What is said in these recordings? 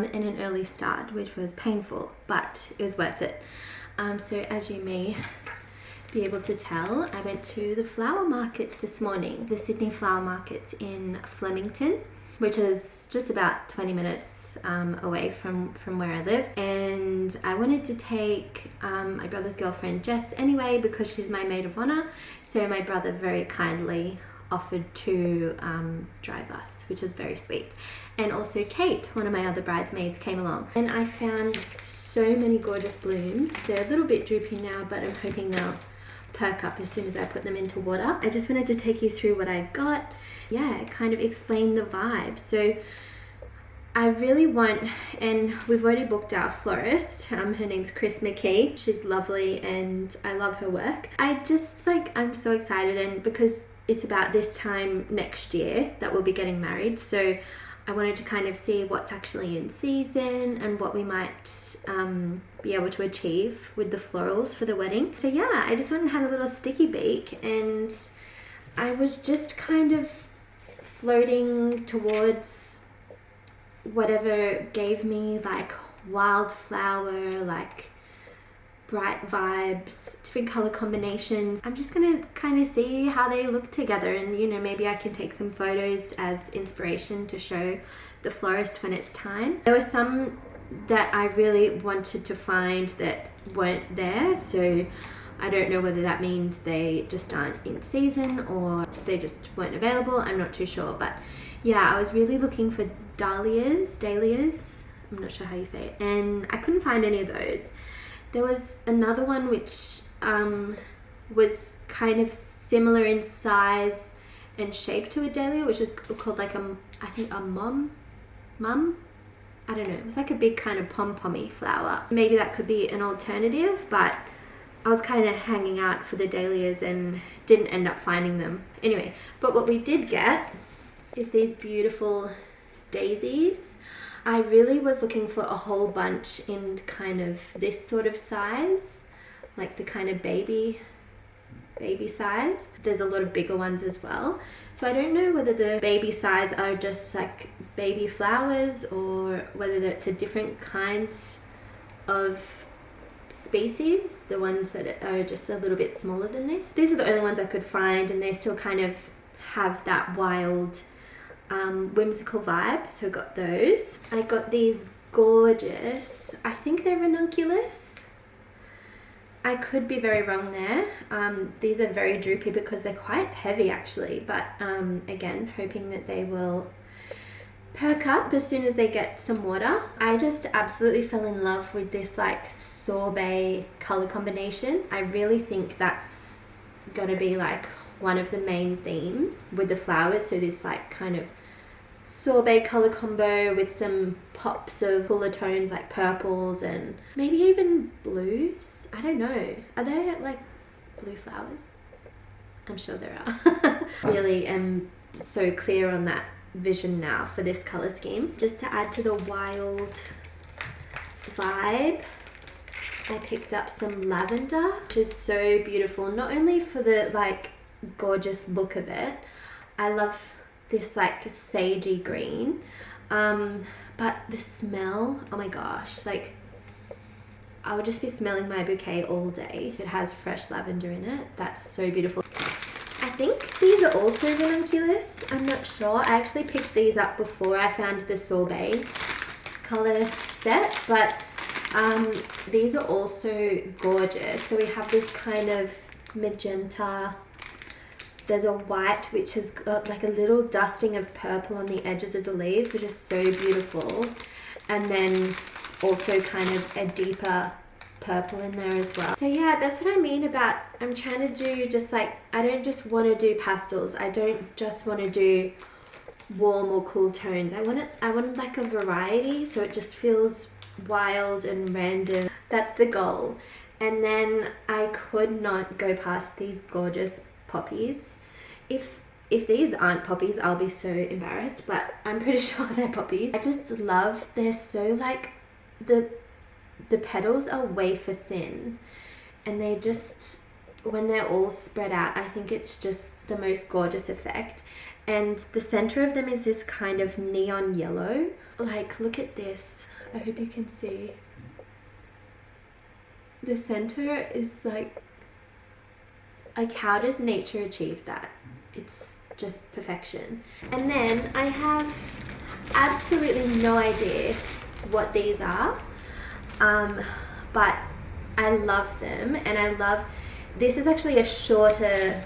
and an early start, which was painful, but it was worth it. So as you may be able to tell, I went to the flower markets this morning, the Sydney flower markets in Flemington, which is just about 20 minutes away from where I live. And I wanted to take my brother's girlfriend Jess anyway, because she's my maid of honor. So my brother very kindly offered to drive us, which was very sweet. And also Kate, one of my other bridesmaids, came along. And I found so many gorgeous blooms. They're a little bit droopy now, but I'm hoping they'll perk up as soon as I put them into water. I just wanted to take you through what I got. Yeah, kind of explain the vibe. So I really want, and we've already booked our florist. Her name's Chris McKee. She's lovely and I love her work. I'm so excited, and because it's about this time next year that we'll be getting married. So I wanted to kind of see what's actually in season and what we might be able to achieve with the florals for the wedding. So yeah, I just went and had a little sticky beak, and I was just kind of floating towards whatever gave me like wildflower, like bright vibes, different color combinations. I'm just gonna kind of see how they look together, and you know, maybe I can take some photos as inspiration to show the florist when it's time. There were some that I really wanted to find that weren't there, so I don't know whether that means they just aren't in season or they just weren't available. I'm not too sure, but yeah, I was really looking for dahlias, I'm not sure how you say it, and I couldn't find any of those. There was another one which was kind of similar in size and shape to a dahlia, which was called like I think a mum? I don't know. It was like a big kind of pom-pommy flower. Maybe that could be an alternative, but I was kind of hanging out for the dahlias and didn't end up finding them. Anyway, but what we did get is these beautiful daisies. I really was looking for a whole bunch in kind of this sort of size, like the kind of baby size. There's a lot of bigger ones as well. So I don't know whether the baby size are just like baby flowers or whether it's a different kind of species, the ones that are just a little bit smaller than this. These are the only ones I could find, and they still kind of have that wild whimsical vibe, so got those. I got these gorgeous, I think they're ranunculus. I could be very wrong there. These are very droopy because they're quite heavy actually, but again, hoping that they will perk up as soon as they get some water. I just absolutely fell in love with this like sorbet color combination. I really think that's gonna be like one of the main themes with the flowers. So this like kind of sorbet color combo with some pops of fuller tones like purples and maybe even blues. I don't know. Are there like blue flowers? I'm sure there are. Really am so clear on that vision now for this color scheme. Just to add to the wild vibe, I picked up some lavender, which is so beautiful. Not only for the like gorgeous look of it, I love this like sagey green, but the smell, oh my gosh, like I would just be smelling my bouquet all day. It has fresh lavender in it. That's so beautiful. I think these are also ranunculus. I'm not sure. I actually picked these up before I found the sorbet color set, but these are also gorgeous. So we have this kind of magenta. There's a white which has got like a little dusting of purple on the edges of the leaves, which is so beautiful. And then also kind of a deeper purple in there as well. So yeah, that's what I mean about, I'm trying to do just like, I don't just want to do pastels. I don't just want to do warm or cool tones. I want like a variety, so it just feels wild and random. That's the goal. And then I could not go past these gorgeous poppies. If these aren't poppies, I'll be so embarrassed, but I'm pretty sure they're poppies. I just love, they're so like, the petals are wafer thin, and they just, when they're all spread out, I think it's just the most gorgeous effect. And the center of them is this kind of neon yellow. Like, look at this. I hope you can see. The center is like how does nature achieve that? It's just perfection. And then I have absolutely no idea what these are, but I love them, and I love, this is actually a shorter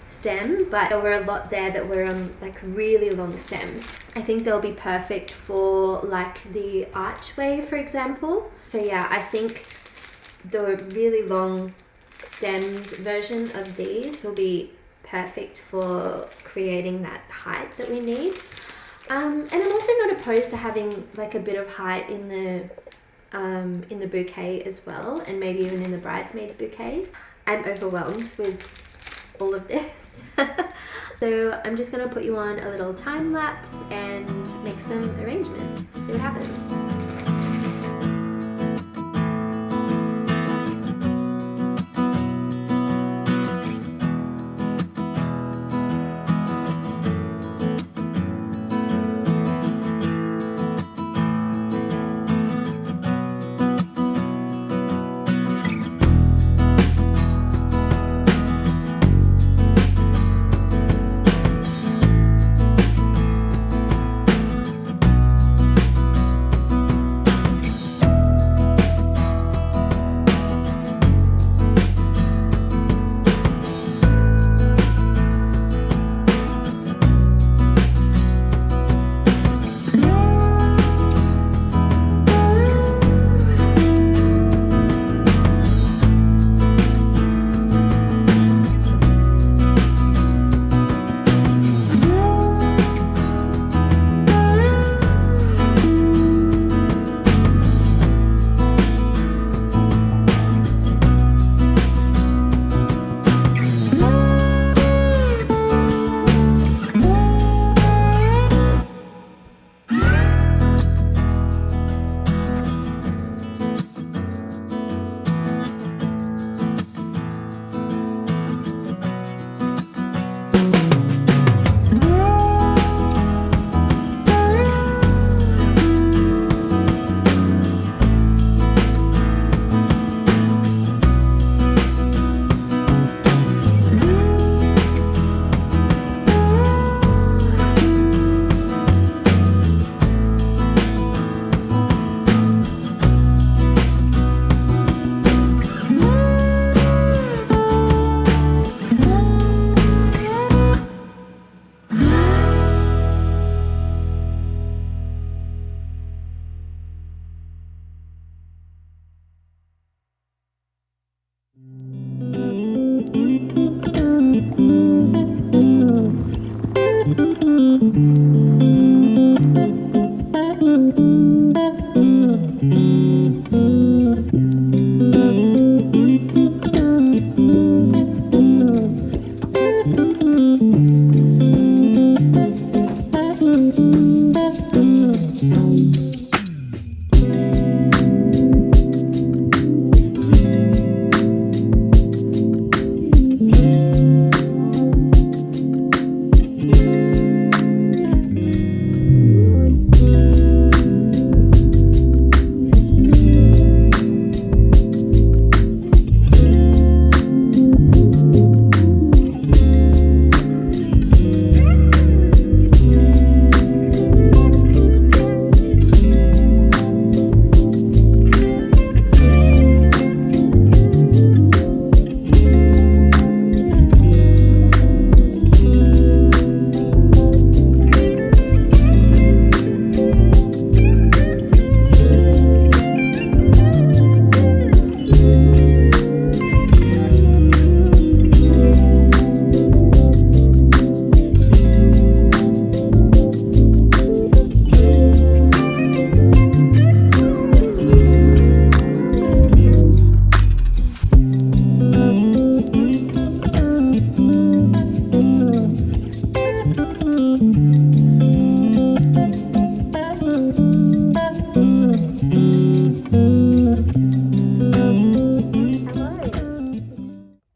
stem, but there were a lot there that were on like really long stems. I think they'll be perfect for like the archway, for example. So yeah, I think the really long stemmed version of these will be perfect for creating that height that we need. And I'm also not opposed to having like a bit of height in the bouquet as well, and maybe even in the bridesmaids bouquets. I'm overwhelmed with all of this. So I'm just gonna put you on a little time lapse and make some arrangements, see what happens.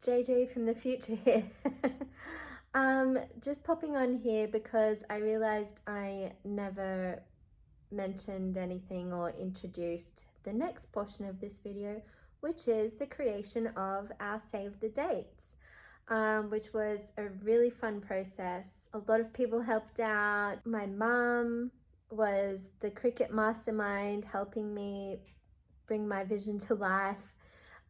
JJ from the future here. Just popping on here because I realized I never mentioned anything or introduced the next portion of this video, which is the creation of our Save the Dates, which was a really fun process. A lot of people helped out. My mum was the Cricut mastermind, helping me bring my vision to life.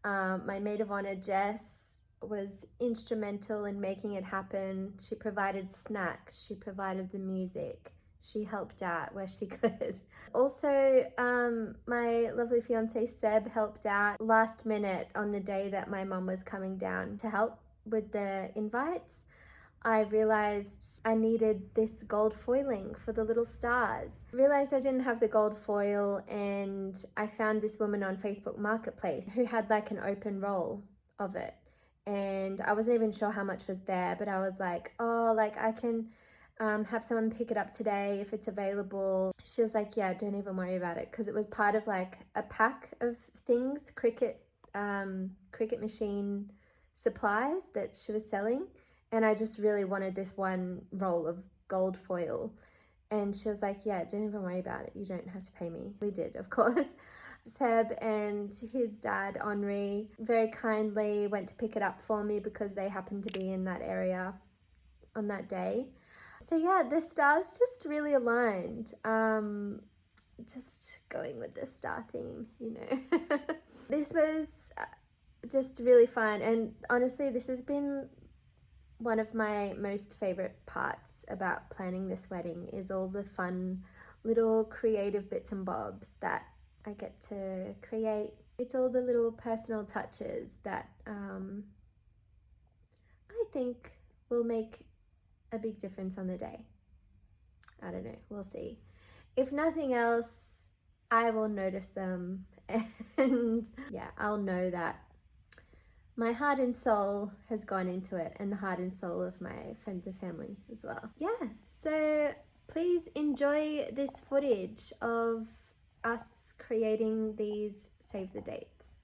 My maid of honor, Jess, was instrumental in making it happen. She provided snacks, she provided the music, she helped out where she could. Also, my lovely fiance Seb helped out last minute on the day that my mum was coming down to help with the invites. I realized I needed this gold foiling for the little stars. Realized I didn't have the gold foil, and I found this woman on Facebook Marketplace who had like an open roll of it. And I wasn't even sure how much was there, but I was like, oh, like I can have someone pick it up today if it's available. She was like, yeah, don't even worry about it, because it was part of like a pack of things, Cricut machine supplies that she was selling. And I just really wanted this one roll of gold foil. And she was like, yeah, don't even worry about it. You don't have to pay me. We did, of course. Seb and his dad, Henri, very kindly went to pick it up for me because they happened to be in that area on that day. So yeah, the stars just really aligned. Just going with the star theme, you know. This was just really fun. And honestly, this has been one of my most favorite parts about planning this wedding, is all the fun little creative bits and bobs that I get to create. It's all the little personal touches that I think will make a big difference on the day. I don't know, we'll see. If nothing else, I will notice them, and yeah, I'll know that my heart and soul has gone into it, and the heart and soul of my friends and family as well. Yeah, so please enjoy this footage of us creating these Save the Dates.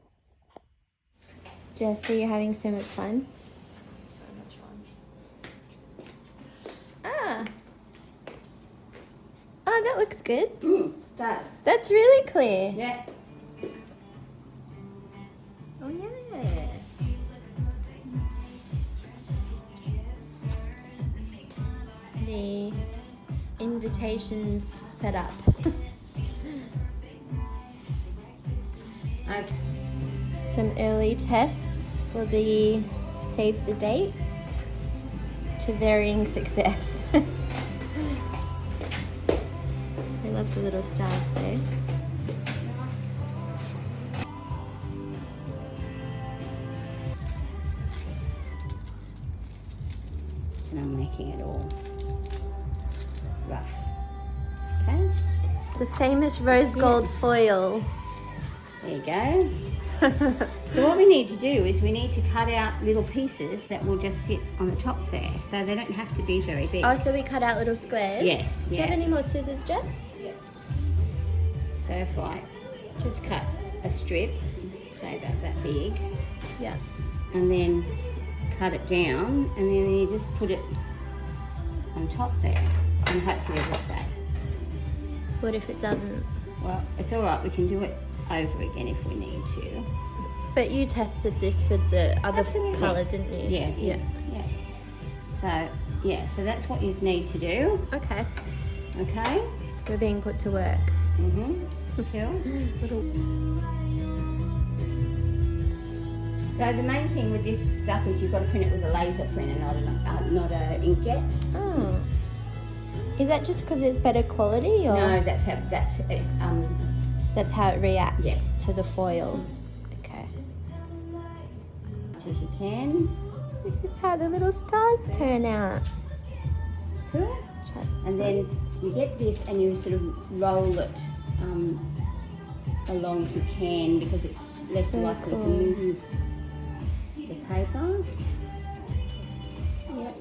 Jessie, you're having so much fun? So much fun. Ah. Oh, that looks good. It does. That's really clear. Yeah. Oh yeah. The invitations set up. Okay. Some early tests for the Save the Dates to varying success. I love the little stars though. And I'm making it all rough. Okay. The famous rose gold foil. There you go. So what we need to do is we need to cut out little pieces that will just sit on the top there, so they don't have to be very big. Oh, so we cut out little squares? Yes. Do you have any more scissors, Jess? Yeah. So if I just cut a strip, say about that big, Yeah. and then cut it down, and then you just put it on top there, and hopefully it'll stay. What if it doesn't? Well, it's all right. We can do it over again if we need to. But you tested this with the other Absolutely. colour, didn't you? Yeah, yeah. So, yeah, so that's what you need to do. Okay. Okay? We're being put to work. Cool. So the main thing with this stuff is you've got to print it with a laser printer, not a inkjet. Oh. Is that just because it's better quality, or No, that's how that's how it reacts Yes. to the foil? Okay. much as you can. This is how the little stars turn out. Cool. And then you get this and you sort of roll it along if you can, because it's less So likely cool. to move the paper. Yep.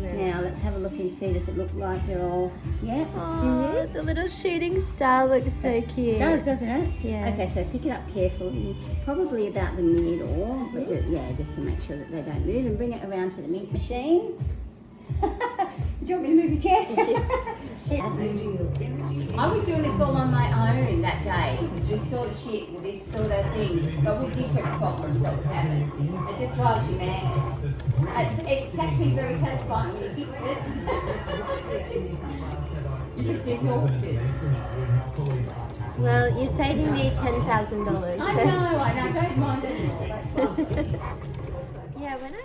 Now let's have a look and see, does it look like they're all, yeah? Oh, the little shooting star looks so cute. It does, doesn't it? Yeah. Okay, so pick it up carefully, probably about the middle, but just to make sure that they don't move, and bring it around to the mint machine. Do you want me to move your chair? I was doing this all on my own that day, this sort of shit, with this sort of thing, but with different problems that was happening. It just drives you mad. It's actually very satisfying when you fix it. You're just exhausted. Well, you're saving me $10,000. I know, don't mind it. That's fine. Yeah, when I